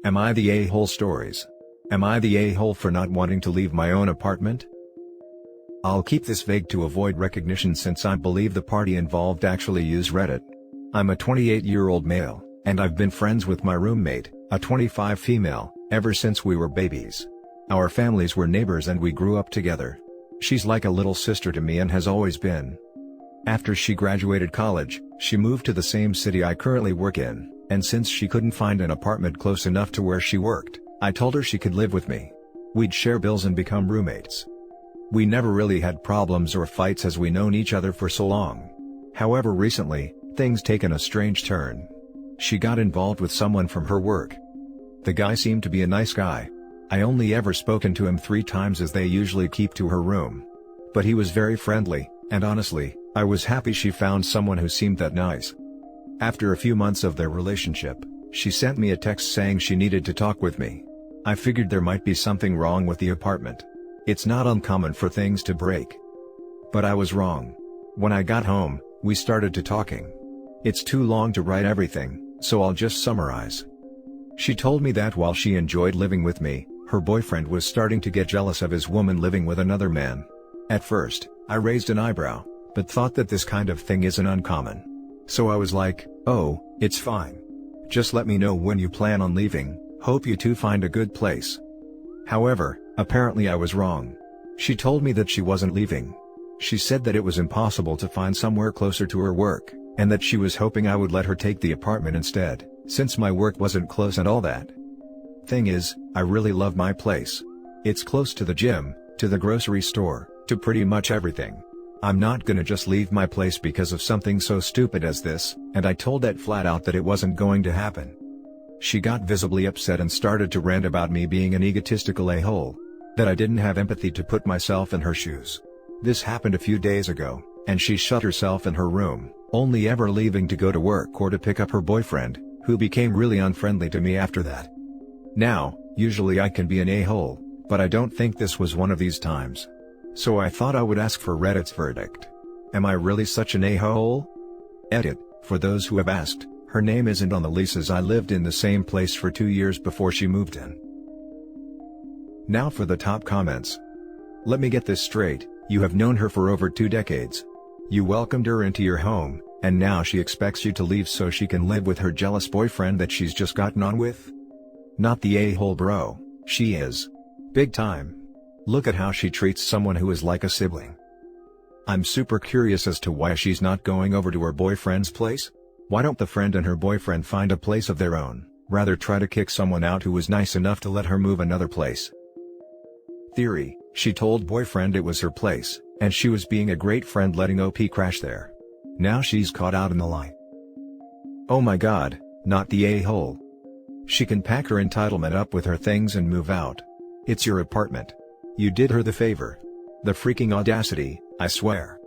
Am I the a-hole stories? Am I the a-hole for not wanting to leave my own apartment? I'll keep this vague to avoid recognition since I believe the party involved actually use Reddit. I'm a 28-year-old male, and I've been friends with my roommate, a 25 female, ever since we were babies. Our families were neighbors and we grew up together. She's like a little sister to me and has always been. After she graduated college, she moved to the same city I currently work in, and since she couldn't find an apartment close enough to where she worked, I told her she could live with me. We'd share bills and become roommates. We never really had problems or fights as we known each other for so long. However, recently, things taken a strange turn. She got involved with someone from her work. The guy seemed to be a nice guy. I only ever spoken to him 3 times as they usually keep to her room. But he was very friendly, and honestly, I was happy she found someone who seemed that nice. After a few months of their relationship, she sent me a text saying she needed to talk with me. I figured there might be something wrong with the apartment. It's not uncommon for things to break. But I was wrong. When I got home, we started to talking. It's too long to write everything, so I'll just summarize. She told me that while she enjoyed living with me, her boyfriend was starting to get jealous of his woman living with another man. At first, I raised an eyebrow, but thought that this kind of thing isn't uncommon. So I was like, oh, it's fine. Just let me know when you plan on leaving, hope you two find a good place. However, apparently I was wrong. She told me that she wasn't leaving. She said that it was impossible to find somewhere closer to her work, and that she was hoping I would let her take the apartment instead, since my work wasn't close and all that. Thing is, I really love my place. It's close to the gym, to the grocery store, to pretty much everything. I'm not gonna just leave my place because of something so stupid as this, and I told that flat out that it wasn't going to happen. She got visibly upset and started to rant about me being an egotistical a-hole. That I didn't have empathy to put myself in her shoes. This happened a few days ago, and she shut herself in her room, only ever leaving to go to work or to pick up her boyfriend, who became really unfriendly to me after that. Now, usually I can be an a-hole, but I don't think this was one of these times. So I thought I would ask for Reddit's verdict. Am I really such an a-hole? Edit, for those who have asked, her name isn't on the lease as I lived in the same place for 2 years before she moved in. Now for the top comments. Let me get this straight, you have known her for over 2 decades. You welcomed her into your home, and now she expects you to leave so she can live with her jealous boyfriend that she's just gotten on with? Not the a-hole bro, she is. Big time. Look at how she treats someone who is like a sibling. I'm super curious as to why she's not going over to her boyfriend's place. Why don't the friend and her boyfriend find a place of their own, rather try to kick someone out who was nice enough to let her move another place? Theory, she told boyfriend it was her place, and she was being a great friend letting OP crash there. Now she's caught out in the light. Oh my god, not the a-hole. She can pack her entitlement up with her things and move out. It's your apartment. You did her the favor. The freaking audacity, I swear.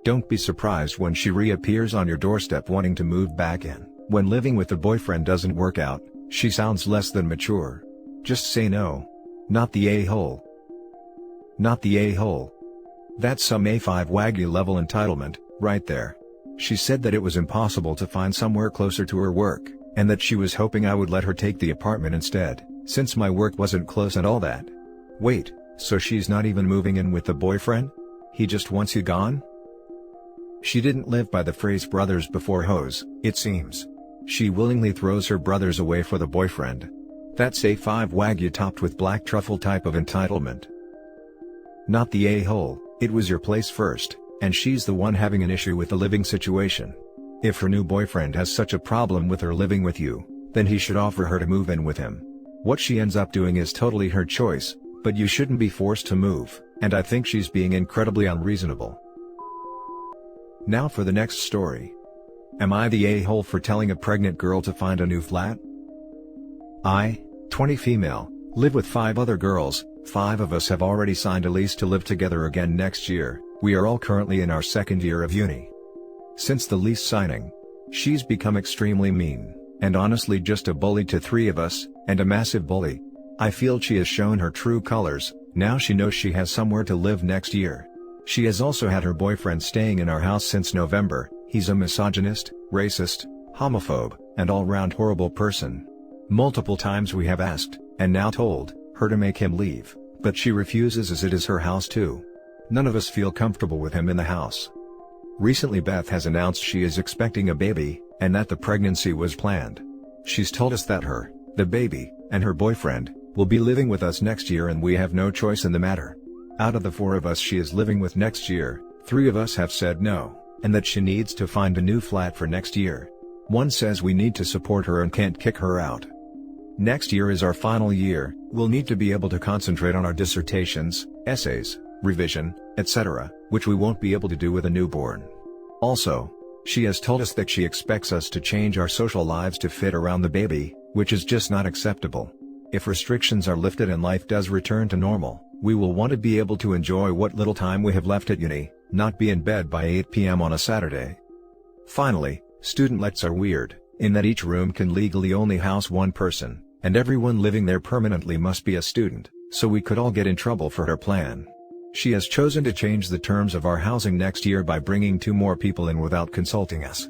Don't be surprised when she reappears on your doorstep wanting to move back in. When living with the boyfriend doesn't work out, she sounds less than mature. Just say no. Not the a-hole. Not the a-hole. That's some A5 Wagyu level entitlement, right there. She said that it was impossible to find somewhere closer to her work, and that she was hoping I would let her take the apartment instead, since my work wasn't close and all that. Wait, so she's not even moving in with the boyfriend? He just wants you gone? She didn't live by the phrase brothers before hoes, it seems. She willingly throws her brothers away for the boyfriend. That's A5 Wagyu topped with black truffle type of entitlement. Not the a-hole, it was your place first, and she's the one having an issue with the living situation. If her new boyfriend has such a problem with her living with you, then he should offer her to move in with him. What she ends up doing is totally her choice, but you shouldn't be forced to move, and I think she's being incredibly unreasonable. Now for the next story. Am I the a-hole for telling a pregnant girl to find a new flat? I, 20 female, live with 5 other girls. 5 of us have already signed a lease to live together again next year. We are all currently in our 2nd year of uni. Since the lease signing, she's become extremely mean, and honestly just a bully to 3 of us, and a massive bully. I feel she has shown her true colors. Now she knows she has somewhere to live next year. She has also had her boyfriend staying in our house since November. He's a misogynist, racist, homophobe, and all-round horrible person. Multiple times we have asked, and now told, her to make him leave, but she refuses as it is her house too. None of us feel comfortable with him in the house. Recently Beth has announced she is expecting a baby, and that the pregnancy was planned. She's told us that her, the baby, and her boyfriend, will be living with us next year and we have no choice in the matter. Out of the 4 of us she is living with next year, 3 of us have said no, and that she needs to find a new flat for next year. One says we need to support her and can't kick her out. Next year is our final year, we'll need to be able to concentrate on our dissertations, essays, revision, etc., which we won't be able to do with a newborn. Also, she has told us that she expects us to change our social lives to fit around the baby, which is just not acceptable. If restrictions are lifted and life does return to normal, we will want to be able to enjoy what little time we have left at uni, not be in bed by 8 p.m. on a Saturday. Finally, student-lets are weird, in that each room can legally only house one person, and everyone living there permanently must be a student, so we could all get in trouble for her plan. She has chosen to change the terms of our housing next year by bringing 2 more people in without consulting us.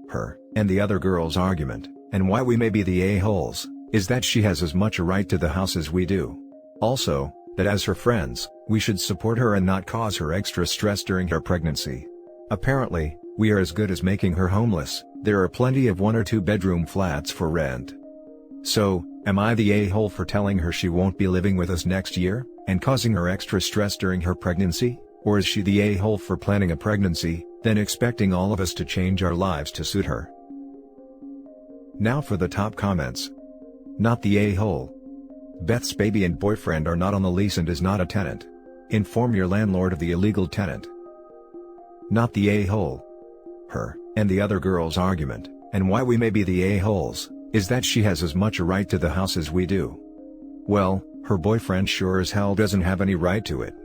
Her, and the other girl's argument, and why we may be the a-holes, is that she has as much a right to the house as we do. Also, that as her friends, we should support her and not cause her extra stress during her pregnancy. Apparently, we are as good as making her homeless, there are plenty of 1 or 2 bedroom flats for rent. So, am I the a-hole for telling her she won't be living with us next year, and causing her extra stress during her pregnancy? Or is she the a-hole for planning a pregnancy, then expecting all of us to change our lives to suit her? Now for the top comments. Not the a-hole. Beth's baby and boyfriend are not on the lease and is not a tenant. Inform your landlord of the illegal tenant. Not the a-hole. Her, and the other girl's argument, and why we may be the a-holes, is that she has as much a right to the house as we do. Well, her boyfriend sure as hell doesn't have any right to it.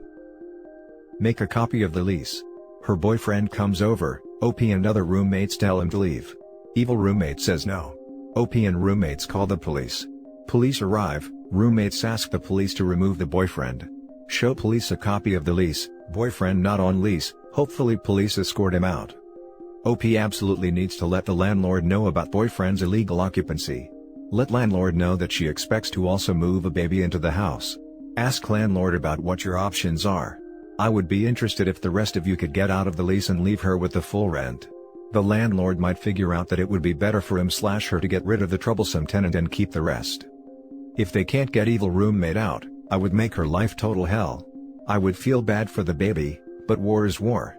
Make a copy of the lease. Her boyfriend comes over, OP and other roommates tell him to leave. Evil roommate says no. OP and roommates call the police. Police arrive, roommates ask the police to remove the boyfriend. Show police a copy of the lease, boyfriend not on lease, hopefully police escort him out. OP absolutely needs to let the landlord know about boyfriend's illegal occupancy. Let landlord know that she expects to also move a baby into the house. Ask landlord about what your options are. I would be interested if the rest of you could get out of the lease and leave her with the full rent. The landlord might figure out that it would be better for him/her to get rid of the troublesome tenant and keep the rest. If they can't get evil roommate out, I would make her life total hell. I would feel bad for the baby, but war is war.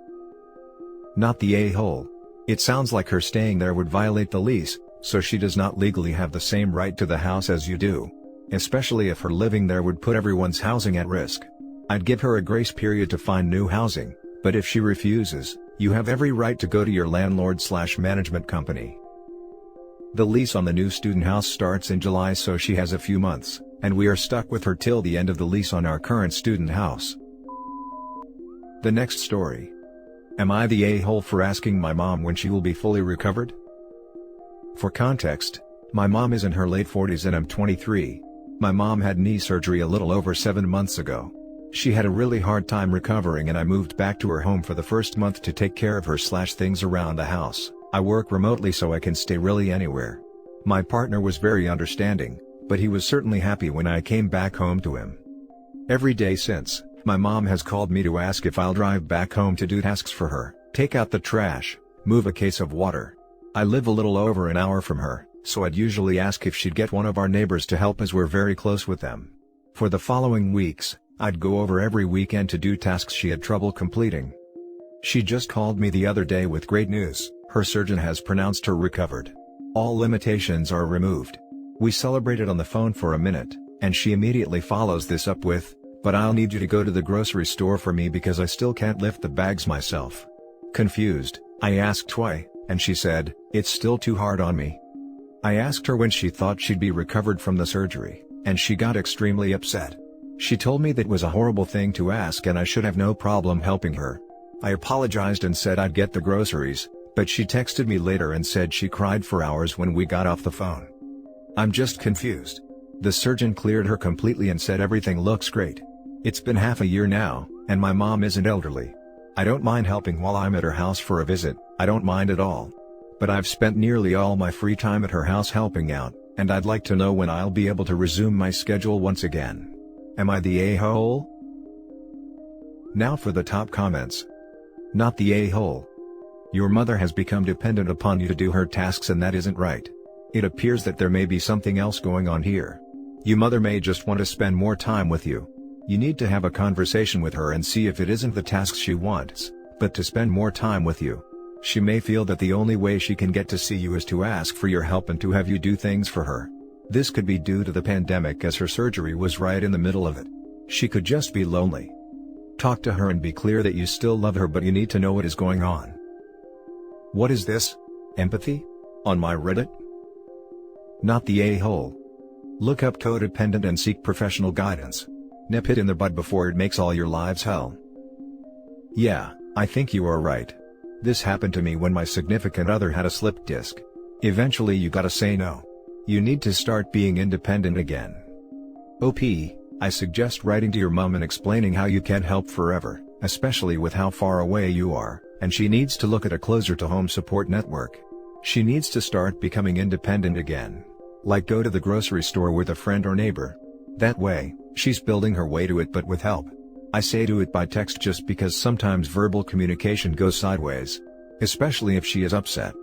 Not the a-hole. It sounds like her staying there would violate the lease, so she does not legally have the same right to the house as you do. Especially if her living there would put everyone's housing at risk. I'd give her a grace period to find new housing, but if she refuses, you have every right to go to your landlord/management company. The lease on the new student house starts in July, so she has a few months, and we are stuck with her till the end of the lease on our current student house. The next story. Am I the a-hole for asking my mom when she will be fully recovered? For context, my mom is in her late 40s and I'm 23. My mom had knee surgery a little over 7 months ago. She had a really hard time recovering and I moved back to her home for the first month to take care of her/things around the house. I work remotely so I can stay really anywhere. My partner was very understanding, but he was certainly happy when I came back home to him. Every day since, my mom has called me to ask if I'll drive back home to do tasks for her, take out the trash, move a case of water. I live a little over an hour from her, so I'd usually ask if she'd get one of our neighbors to help as we're very close with them. For the following weeks, I'd go over every weekend to do tasks she had trouble completing. She just called me the other day with great news. Her surgeon has pronounced her recovered. All limitations are removed. We celebrated on the phone for a minute, and she immediately follows this up with, "But I'll need you to go to the grocery store for me because I still can't lift the bags myself." Confused, I asked why, and she said, "It's still too hard on me." I asked her when she thought she'd be recovered from the surgery, and she got extremely upset. She told me that was a horrible thing to ask and I should have no problem helping her. I apologized and said I'd get the groceries, but she texted me later and said she cried for hours when we got off the phone. I'm just confused. The surgeon cleared her completely and said everything looks great. It's been half a year now, and my mom isn't elderly. I don't mind helping while I'm at her house for a visit, I don't mind at all. But I've spent nearly all my free time at her house helping out, And I'd like to know when I'll be able to resume my schedule once again. Am I the a-hole? Now for the top comments. Not the a-hole. Your mother has become dependent upon you to do her tasks, and that isn't right. It appears that there may be something else going on here. Your mother may just want to spend more time with you. You need to have a conversation with her and see if it isn't the tasks she wants, but to spend more time with you. She may feel that the only way she can get to see you is to ask for your help and to have you do things for her. This could be due to the pandemic, as her surgery was right in the middle of it. She could just be lonely. Talk to her and be clear that you still love her, but you need to know what is going on. What is this? Empathy? On my Reddit? Not the a-hole. Look up codependent and seek professional guidance. Nip it in the bud before it makes all your lives hell. Yeah, I think you are right. This happened to me when my significant other had a slip disc. Eventually you gotta say no. You need to start being independent again. OP, I suggest writing to your mom and explaining how you can't help forever, especially with how far away you are, and she needs to look at a closer to home support network. She needs to start becoming independent again. Like go to the grocery store with a friend or neighbor. That way, she's building her way to it, but with help. I say do it by text just because sometimes verbal communication goes sideways. Especially if she is upset.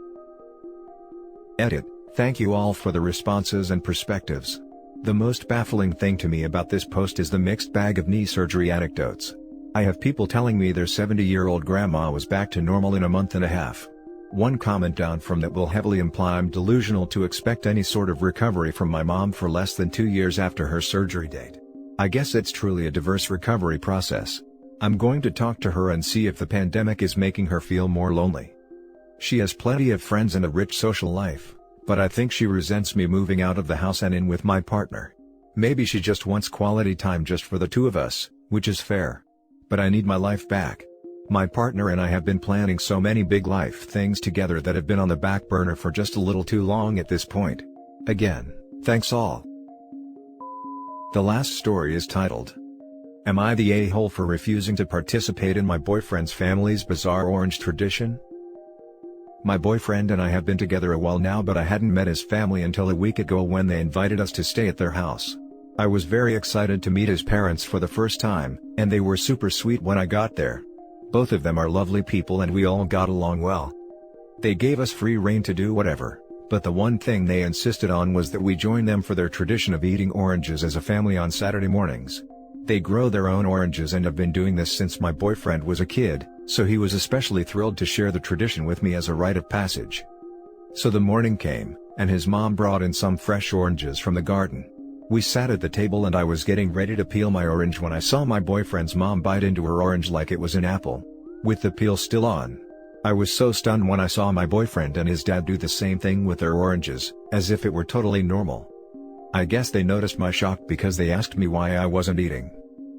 Edit. Thank you all for the responses and perspectives. The most baffling thing to me about this post is the mixed bag of knee surgery anecdotes. I have people telling me their 70-year-old grandma was back to normal in a month and a half. One comment down from that will heavily imply I'm delusional to expect any sort of recovery from my mom for less than 2 years after her surgery date. I guess it's truly a diverse recovery process. I'm going to talk to her and see if the pandemic is making her feel more lonely. She has plenty of friends and a rich social life, but I think she resents me moving out of the house and in with my partner. Maybe she just wants quality time just for the two of us, which is fair. But I need my life back. My partner and I have been planning so many big life things together that have been on the back burner for just a little too long at this point. Again, thanks all. The last story is titled, Am I the a-hole for refusing to participate in my boyfriend's family's bizarre orange tradition? My boyfriend and I have been together a while now, but I hadn't met his family until a week ago when they invited us to stay at their house. I was very excited to meet his parents for the first time, and they were super sweet when I got there. Both of them are lovely people and we all got along well. They gave us free rein to do whatever, but the one thing they insisted on was that we join them for their tradition of eating oranges as a family on Saturday mornings. They grow their own oranges and have been doing this since my boyfriend was a kid, so he was especially thrilled to share the tradition with me as a rite of passage. So the morning came, and his mom brought in some fresh oranges from the garden. We sat at the table and I was getting ready to peel my orange when I saw my boyfriend's mom bite into her orange like it was an apple, with the peel still on. I was so stunned when I saw my boyfriend and his dad do the same thing with their oranges, as if it were totally normal. I guess they noticed my shock because they asked me why I wasn't eating.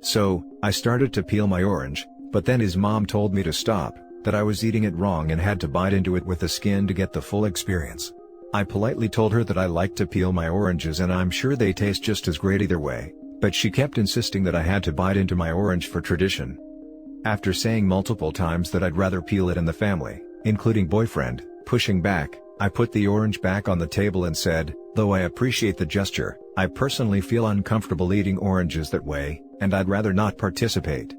So, I started to peel my orange, but then his mom told me to stop, that I was eating it wrong and had to bite into it with the skin to get the full experience. I politely told her that I like to peel my oranges and I'm sure they taste just as great either way, but she kept insisting that I had to bite into my orange for tradition. After saying multiple times that I'd rather peel it and the family, including boyfriend, pushing back, I put the orange back on the table and said, though I appreciate the gesture, I personally feel uncomfortable eating oranges that way, and I'd rather not participate.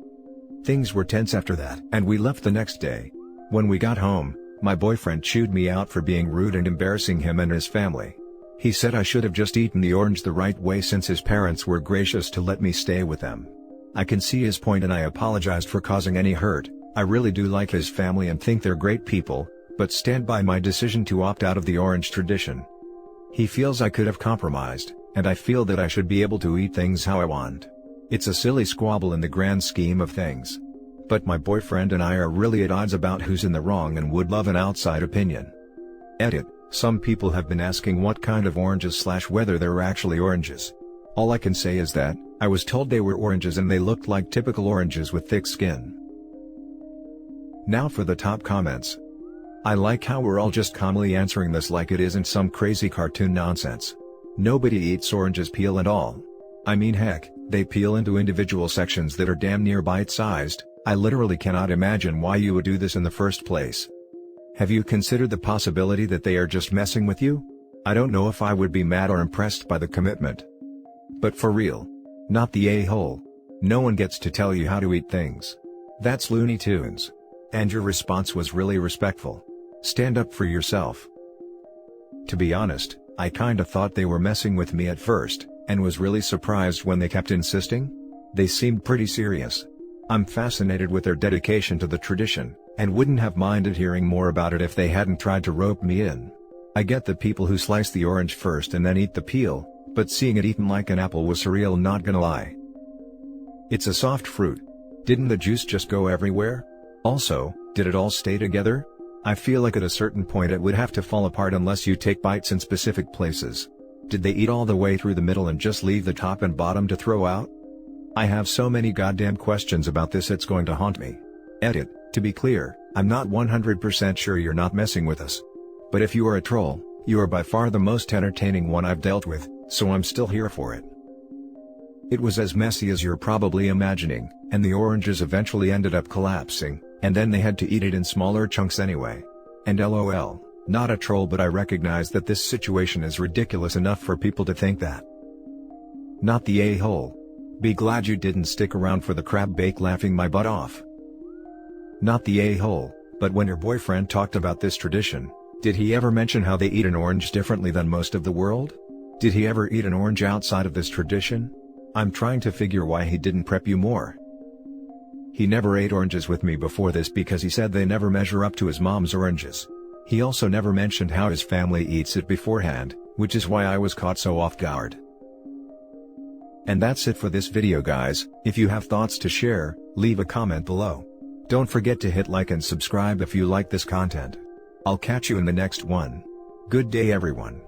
Things were tense after that, and we left the next day. When we got home, my boyfriend chewed me out for being rude and embarrassing him and his family. He said I should have just eaten the orange the right way since his parents were gracious to let me stay with them. I can see his point and I apologized for causing any hurt. I really do like his family and think they're great people, but stand by my decision to opt out of the orange tradition. He feels I could have compromised, and I feel that I should be able to eat things how I want. It's a silly squabble in the grand scheme of things. But my boyfriend and I are really at odds about who's in the wrong and would love an outside opinion. Edit. Some people have been asking what kind of oranges / whether they're actually oranges. All I can say is that, I was told they were oranges and they looked like typical oranges with thick skin. Now for the top comments. I like how we're all just calmly answering this like it isn't some crazy cartoon nonsense. Nobody eats oranges peel and all. I mean heck, they peel into individual sections that are damn near bite-sized. I literally cannot imagine why you would do this in the first place. Have you considered the possibility that they are just messing with you? I don't know if I would be mad or impressed by the commitment. But for real. Not the a-hole. No one gets to tell you how to eat things. That's Looney Tunes. And your response was really respectful. Stand up for yourself. To be honest, I kinda thought they were messing with me at first, and was really surprised when they kept insisting. They seemed pretty serious. I'm fascinated with their dedication to the tradition, and wouldn't have minded hearing more about it if they hadn't tried to rope me in. I get the people who slice the orange first and then eat the peel, but seeing it eaten like an apple was surreal, not gonna lie. It's a soft fruit. Didn't the juice just go everywhere? Also, did it all stay together? I feel like at a certain point it would have to fall apart unless you take bites in specific places. Did they eat all the way through the middle and just leave the top and bottom to throw out? I have so many goddamn questions about this, it's going to haunt me. Edit, to be clear, I'm not 100% sure you're not messing with us. But if you are a troll, you are by far the most entertaining one I've dealt with, so I'm still here for it. It was as messy as you're probably imagining, and the oranges eventually ended up collapsing, and then they had to eat it in smaller chunks anyway. And LOL, not a troll, but I recognize that this situation is ridiculous enough for people to think that. Not the a-hole. Be glad you didn't stick around for the crab bake laughing my butt off. Not the a-hole, but when your boyfriend talked about this tradition, did he ever mention how they eat an orange differently than most of the world? Did he ever eat an orange outside of this tradition? I'm trying to figure why he didn't prep you more. He never ate oranges with me before this because he said they never measure up to his mom's oranges. He also never mentioned how his family eats it beforehand, which is why I was caught so off guard. And that's it for this video, guys. If you have thoughts to share, leave a comment below. Don't forget to hit like and subscribe if you like this content. I'll catch you in the next one. Good day, everyone.